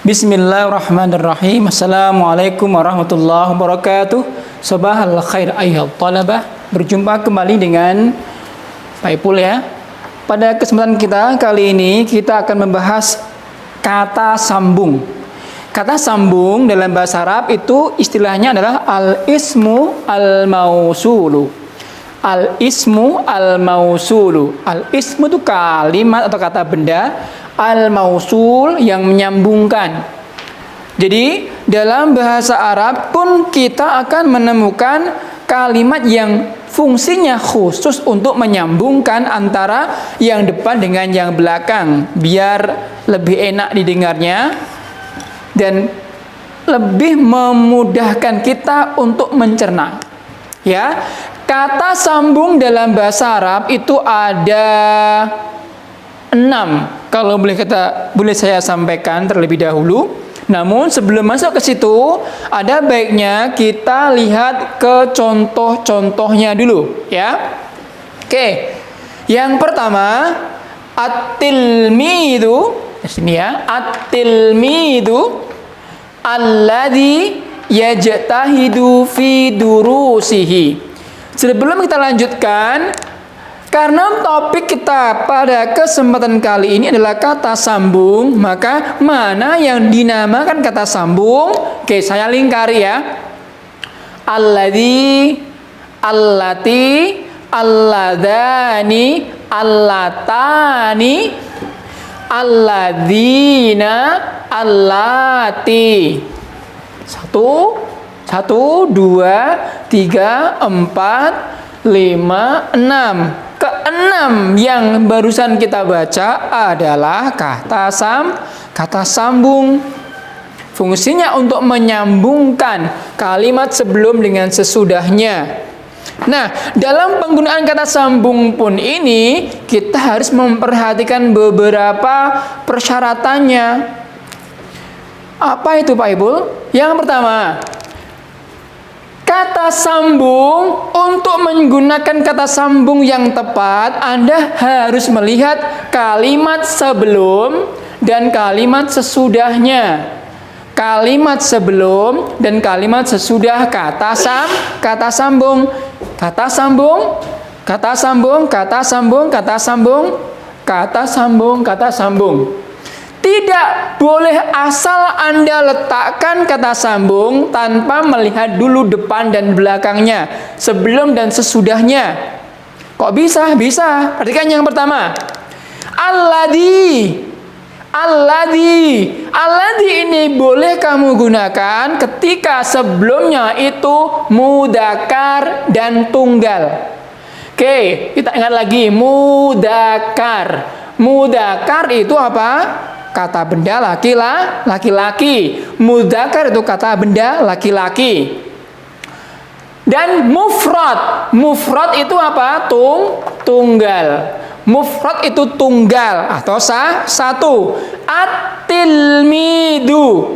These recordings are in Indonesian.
Bismillahirrahmanirrahim. Assalamualaikum warahmatullahi wabarakatuh. Sabahal khair ayyuhal talabah. Berjumpa kembali dengan Pak Ipul ya. Pada kesempatan kita kali ini kita akan membahas kata sambung. Kata sambung dalam bahasa Arab itu istilahnya adalah al-ismu al-mausulu. Al-ismu al-mausulu. Al-ismu itu kalimat atau kata benda, al-mausul yang menyambungkan. Jadi dalam bahasa Arab pun kita akan menemukan kalimat yang fungsinya khusus untuk menyambungkan antara yang depan dengan yang belakang biar lebih enak didengarnya dan lebih memudahkan kita untuk mencerna. Ya, kata sambung dalam bahasa Arab itu ada 6. Kalau boleh saya sampaikan terlebih dahulu. Namun sebelum masuk ke situ, ada baiknya kita lihat ke contoh-contohnya dulu, ya. Oke. Yang pertama, at-tilmidu. Di sini ya, at-tilmidu alladzi yajtahidu fi durusihi. Sebelum kita lanjutkan, karena topik kita pada kesempatan kali ini adalah kata sambung, maka mana yang dinamakan kata sambung? Oke, saya lingkari ya. Alladzi, allati, alladani, allatani, alladzina, allati. 1, 2, 3, 4, 5, 6. Keenam yang barusan kita baca adalah kata sambung. Fungsinya untuk menyambungkan kalimat sebelum dengan sesudahnya. Nah, dalam penggunaan kata sambung pun ini kita harus memperhatikan beberapa persyaratannya. Apa itu Pak Ibul? Yang pertama, kata sambung, untuk menggunakan kata sambung yang tepat, Anda harus melihat kalimat sebelum dan kalimat sesudahnya. Kalimat sebelum dan kalimat sesudah kata sambung. Kata sambung, kata sambung, kata sambung, kata sambung, kata sambung, kata sambung. Tidak boleh asal Anda letakkan kata sambung tanpa melihat dulu depan dan belakangnya, sebelum dan sesudahnya. Kok bisa? Bisa. Perhatikan yang pertama. Alladzi. Alladzi. Alladzi ini boleh kamu gunakan ketika sebelumnya itu mudzakkar dan tunggal. Oke, kita ingat lagi mudzakkar. Mudzakkar itu apa? Kata benda laki-laki. Mudzakkar itu kata benda laki-laki. Dan mufrad. Mufrad itu apa? Tunggal. Mufrad itu tunggal atau satu. At-tilmidu,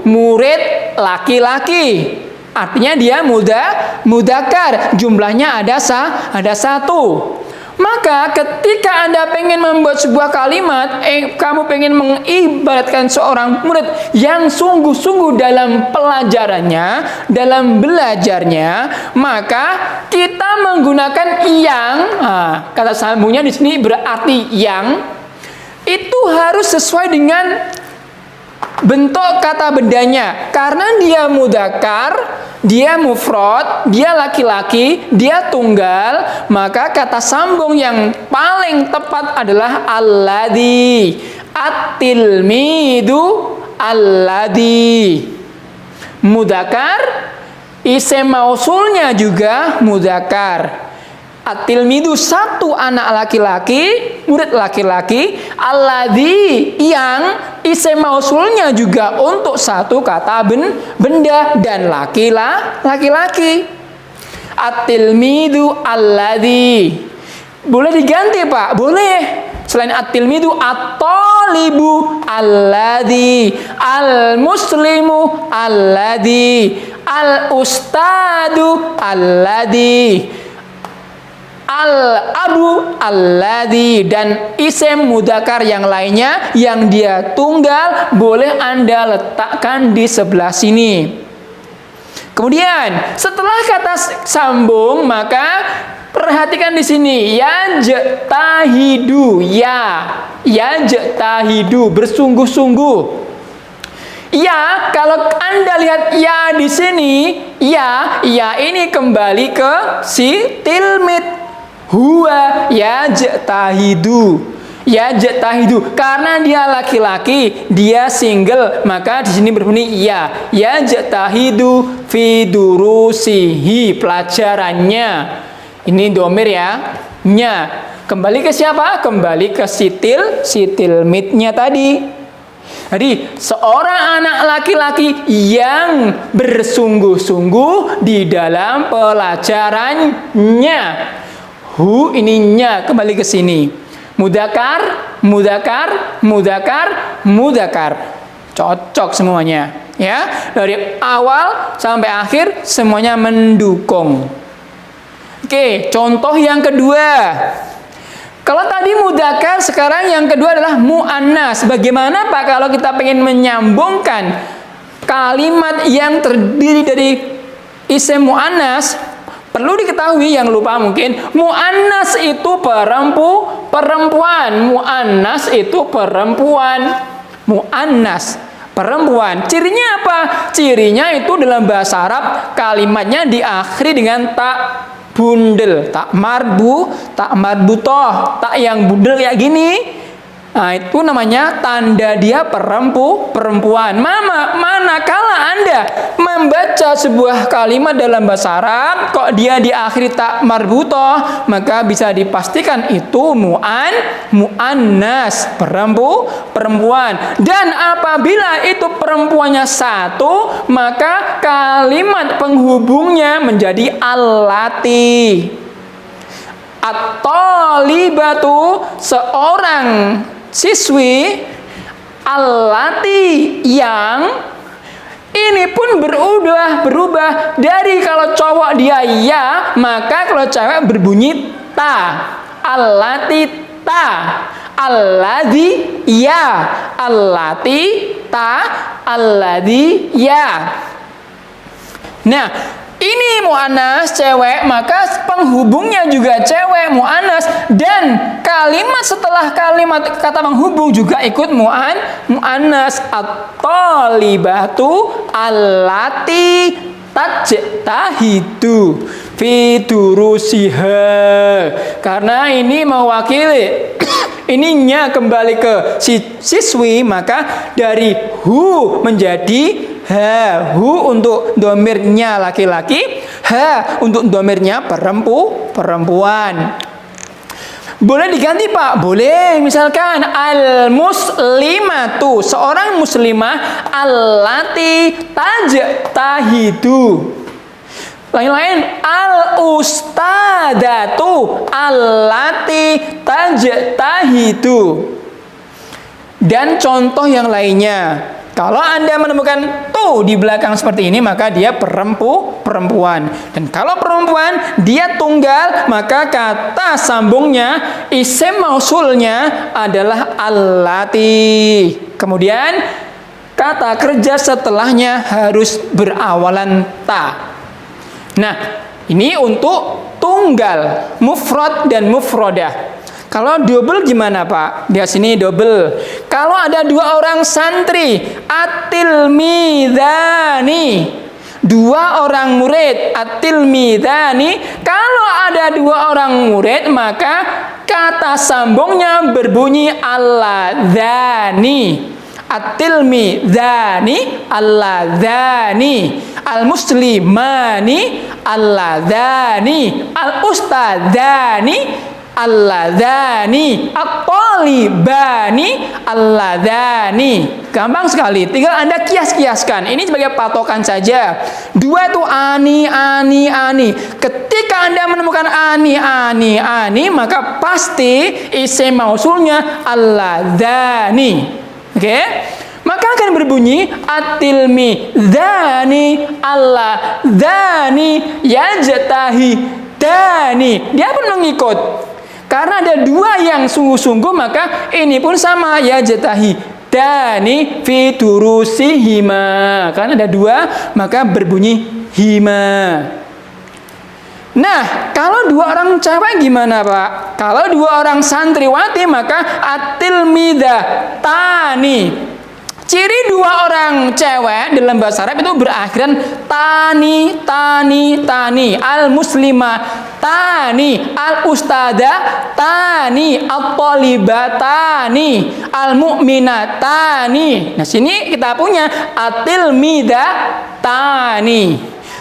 murid laki-laki. Artinya dia mudzakkar. Jumlahnya ada satu. Maka ketika Anda pengen membuat sebuah kalimat, kamu pengen mengibaratkan seorang murid yang sungguh-sungguh dalam pelajarannya, dalam belajarnya, maka kita menggunakan yang. Kata sambungnya di sini berarti yang. Itu harus sesuai dengan bentuk kata bendanya. Karena dia mudzakkar, dia mufrad, dia laki-laki, dia tunggal, maka kata sambung yang paling tepat adalah alladzi. At-tilmidu alladzi. Mudzakkar, isim mausulnya juga mudzakkar. At-tilmidu satu anak laki-laki, murid laki-laki. Alladzi yang isim mausulnya juga untuk satu kata benda dan laki-laki. At-tilmidu alladzi. Boleh diganti Pak? Boleh. Selain at-tilmidu, at-talibu alladzi, al-muslimu alladzi, al-ustadu alladzi, al-abu alladzi, dan isim mudzakkar yang lainnya yang dia tunggal boleh Anda letakkan di sebelah sini. Kemudian setelah kata sambung maka perhatikan di sini yajtahidu, yajtahidu, bersungguh-sungguh. Ya, kalau Anda lihat ya di sini, ya ini kembali ke si tilmid. Huwa yajtahidu. Yajtahidu, karena dia laki-laki, dia single, maka di sini berbunyi ya. Yajtahidu fi durusihi, pelajarannya. Ini domir ya. Nya. Kembali ke siapa? Kembali ke si tilmidnya tadi. Jadi seorang anak laki-laki yang bersungguh-sungguh di dalam pelajarannya. Hu ininya kembali ke sini. Mudzakkar, mudzakkar, mudzakkar, mudzakkar. Cocok semuanya, ya. Dari awal sampai akhir semuanya mendukung. Oke, contoh yang kedua. Kalau tadi mudzakkar, sekarang yang kedua adalah muannas. Bagaimana Pak kalau kita pengen menyambungkan kalimat yang terdiri dari isim muannas? Perlu diketahui yang lupa mungkin, muannas itu perempuan. Muannas itu perempuan. Muannas perempuan. Cirinya apa? Cirinya itu dalam bahasa Arab kalimatnya diakhiri dengan tak bundel, tak marbutoh, tak yang bundel kayak gini. Nah, itu namanya tanda dia perempuan. Manakala Anda membaca sebuah kalimat dalam bahasa Arab kok dia diakhiri tak marbutoh, maka bisa dipastikan itu muannas, perempuan. Dan apabila itu perempuannya satu, maka kalimat penghubungnya menjadi allati. At-talibatu, seorang siswi, allati, yang ini pun berubah dari kalau cowok dia ya, maka kalau cewek berbunyi ta. Allati ta, alladzi ya, allati ta, alladzi ya. Nah, ini muannas cewek, maka penghubungnya juga cewek, muannas, dan kalimat setelah kalimat kata penghubung juga ikut muannas. At-talibatu allati tajtahidu fi durusiha. Karena ini mewakili ininya kembali ke siswi, maka dari hu menjadi ha. Hu untuk domirnya laki-laki, ha untuk domirnya perempuan. Boleh diganti Pak? Boleh. Misalkan al-muslimatu, seorang muslimah, allati tajtahidu. Lain-lain, al-ustadatu allati tajtahidu. Dan contoh yang lainnya. Kalau Anda menemukan tu di belakang seperti ini, maka dia perempuan. Dan kalau perempuan, dia tunggal, maka kata sambungnya, isim mausulnya adalah allati. Kemudian, kata kerja setelahnya harus berawalan ta. Nah, ini untuk tunggal, mufrad dan mufrodah. Kalau double gimana Pak? Di sini double. Kalau ada dua orang santri, at-tilmidhani, dua orang murid, at-tilmidhani. Kalau ada dua orang murid, maka kata sambungnya berbunyi alladzani. At-tilmidhani alladzani, al-muslimani alladzani, al-ustadzani alladzani, at-talibani alladzani. Gampang sekali, tinggal Anda kias-kiaskan. Ini sebagai patokan saja. Dua itu ani. Ketika Anda menemukan ani, maka pasti isim mausulnya alladzani. Oke? Maka akan berbunyi at-tilmidhani alladzani yajtahi Dia pun mengikut. Karena ada dua yang sungguh-sungguh, maka ini pun sama, yajtahidani fi durusihima. Karena ada dua, maka berbunyi hima. Nah, kalau dua orang cewek gimana, Pak? Kalau dua orang santriwati, maka atilmidatani. Ciri dua orang cewek dalam bahasa Arab itu berakhiran tani. Al-muslimah tani, al-ustada tani, at-talibatani, al-mu'minatani. Nah, sini kita punya atilmidatani.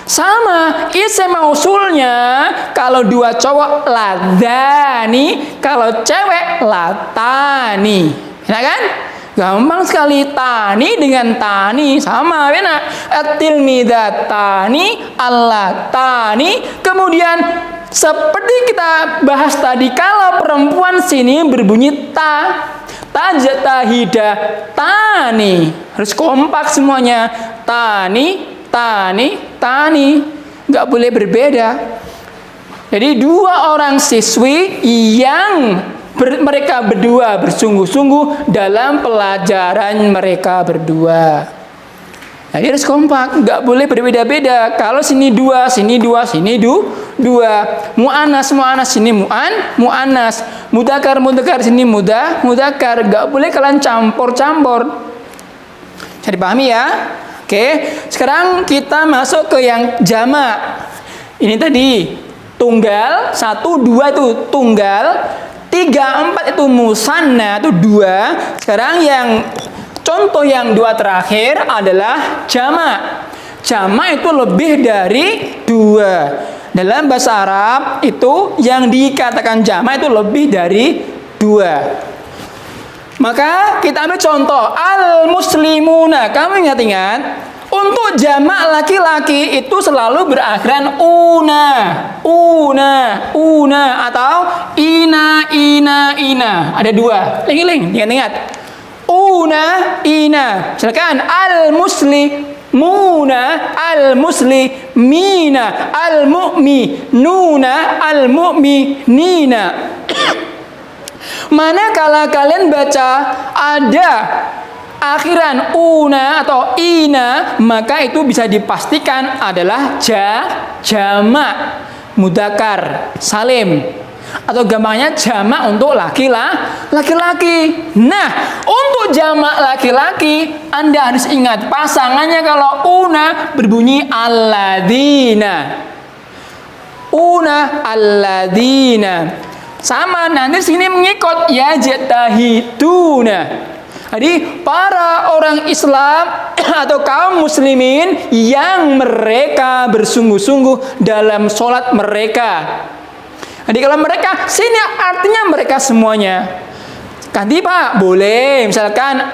Sama, isim mausulnya kalau dua cowok ladani, kalau cewek latani. Ya kan? Gampang sekali, tani dengan tani sama, benar. At-tilmidatani, al-latani. Kemudian seperti kita bahas tadi, kalau perempuan sini berbunyi ta, tajtahidatani. Harus kompak semuanya. Tani, nggak boleh berbeda. Jadi dua orang siswi yang mereka berdua bersungguh-sungguh dalam pelajaran mereka berdua. Jadi harus kompak, nggak boleh berbeda-beda. Kalau sini dua, sini dua, sini dua. Mu'anas, sini mu'anas. Mudakar, sini mudakar. Nggak boleh kalian campur-campur. Jadi pahami ya? Oke, sekarang kita masuk ke yang jamak. Ini tadi tunggal, 1, 2 itu tunggal, 3, 4 itu musanna, itu 2. Sekarang yang contoh yang 2 terakhir adalah jamak. Jamak itu lebih dari 2. Dalam bahasa Arab itu yang dikatakan jamak itu lebih dari 2. Maka kita ambil contoh al-muslimuna. Kamu ingat-ingat, untuk jamak laki-laki itu selalu berakhiran una atau ina. Ada 2. Ingat-ingat. Una, ina. Silakan al-muslimuna, al-muslimina, al-mu'minuna, al-mu'minina. Manakala kalian baca ada akhiran una atau ina, maka itu bisa dipastikan adalah jamak mudzakkar salim, atau gampangnya jamak untuk laki-laki. Nah, untuk jamak laki-laki Anda harus ingat pasangannya. Kalau una berbunyi alladzina, sama, nanti sini mengikut yajtahiduna. Jadi para orang Islam atau kaum muslimin yang mereka bersungguh-sungguh dalam sholat mereka. Jadi kalau mereka, sini artinya mereka semuanya. Ganti Pak, boleh. Misalkan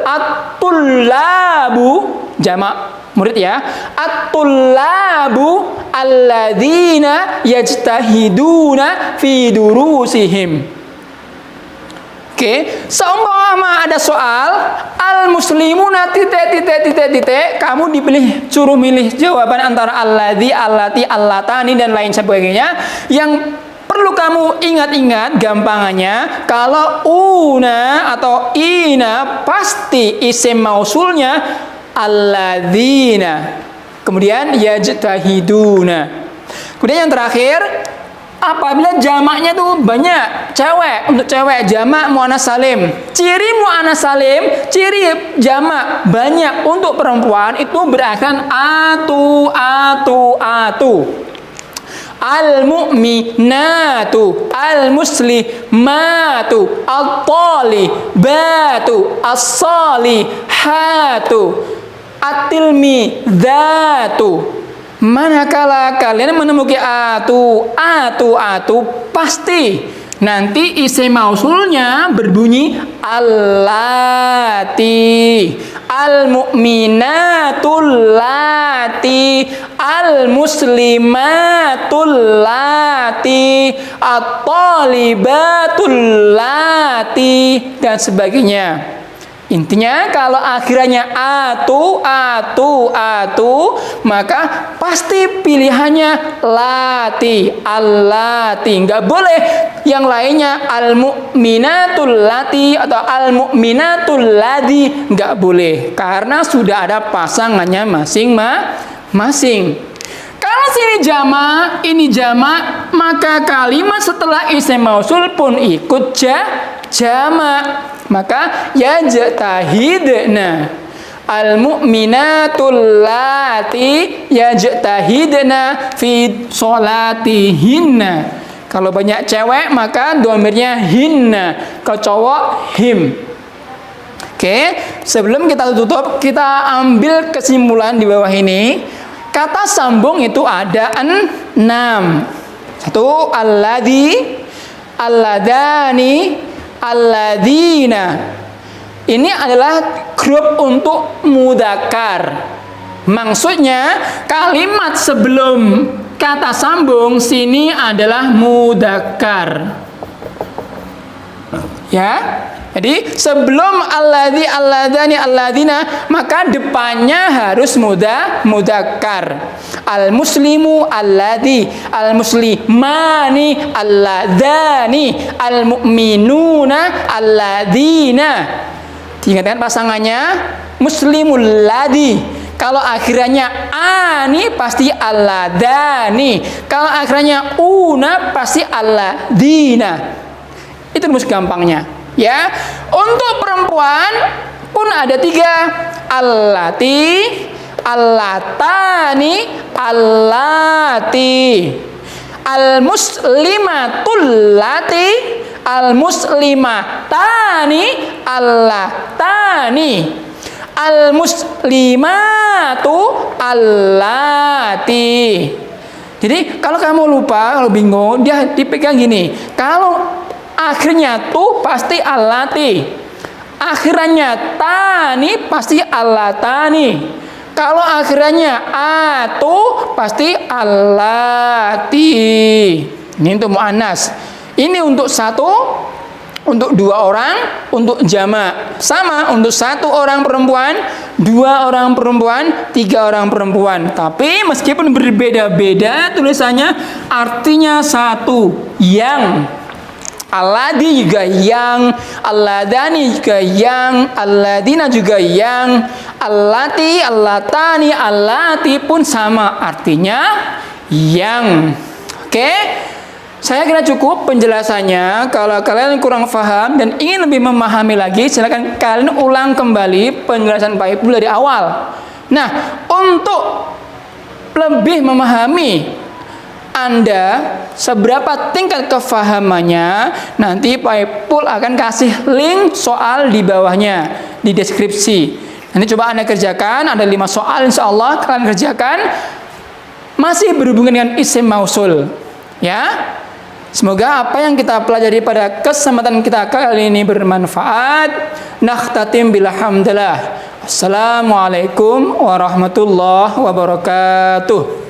at-tullabu, jamak murid ya. At-tullabu alladzina yajtahiduna fi durusihim. Oke, seumpama ada soal al-muslimuna titik, kamu suruh milih jawaban antara alladzi, allati, allatani dan lain sebagainya. Yang perlu kamu ingat-ingat gampangannya, kalau una atau ina pasti isim mausulnya alladzina, kemudian yajtahiduna. Kemudian yang terakhir, apabila jamaknya tuh banyak cewek, untuk cewek jamak muannas salim. Ciri muannas salim, ciri jamak banyak untuk perempuan itu berakhiran atu. Al-mu'minatu, al-muslimatu, at-talibatu, as-salihatu, at-tilmidatu. Manakala kalian menemukan atu, pasti nanti isim mausulnya berbunyi allati, al-mu'minatul lati, al-muslimatul lati, at-talibatul lati, dan sebagainya. Intinya kalau akhirannya atu, maka pasti pilihannya lati, allati. Nggak boleh yang lainnya al-mu'minatul lati atau al-mu'minatul ladi. Nggak boleh, karena sudah ada pasangannya masing-masing. Kalau sini jama, ini jama, maka kalimat setelah isim mausul pun ikut jama. Maka yajtahidna al-mu'minatul lati yajtahidna fi sholatihinna. Kalau banyak cewek maka dhamirnya hinna, kalau cowok him. Oke, sebelum kita tutup, kita ambil kesimpulan di bawah ini. Kata sambung itu ada 6. 1, alladzi, alladani, alladina. Ini adalah grup untuk mudzakkar. Maksudnya kalimat sebelum kata sambung sini adalah mudzakkar. Ya. Jadi sebelum alladzi, alladani, alladina, maka depannya harus mudzakkar. Al muslimu alladzi, al muslimani alladani, al mu'minuna alladina. Diingatkan pasangannya muslimul ladzi. Kalau akhirannya ani pasti alladani. Kalau akhirannya una pasti alladina. Itu rumus gampangnya. Ya, untuk perempuan pun ada 3, allati, allatani, allati, al muslimatul lati, al muslimatani, allatani, al muslimatu, allati. Jadi kalau kamu lupa, kalau bingung, dia dipegang gini. Kalau akhirnya tuh pasti allati, akhirannya tani pasti allatani. Kalau akhirannya atu pasti allati. Ini untuk muannas. Ini untuk 1, untuk 2 orang, untuk jamak. Sama untuk 1 orang perempuan, 2 orang perempuan, 3 orang perempuan. Tapi meskipun berbeda-beda tulisannya, artinya satu. Yang alladzi juga yang, alladani juga yang, alladina juga yang, allati, allatani, allati pun sama, artinya yang. Oke? Saya kira cukup penjelasannya. Kalau kalian kurang paham dan ingin lebih memahami lagi, silakan kalian ulang kembali penjelasan Pak Ipul dari awal. Nah, untuk lebih memahami Anda seberapa tingkat kefahamannya, nanti Pak Ipul akan kasih link soal di bawahnya di deskripsi. Nanti coba Anda kerjakan, ada 5 soal insya Allah kalian kerjakan, masih berhubungan dengan isim mausul. Ya, semoga apa yang kita pelajari pada kesempatan kita kali ini bermanfaat. Nakhtatim bilhamdulillah. Assalamualaikum warahmatullahi wabarakatuh.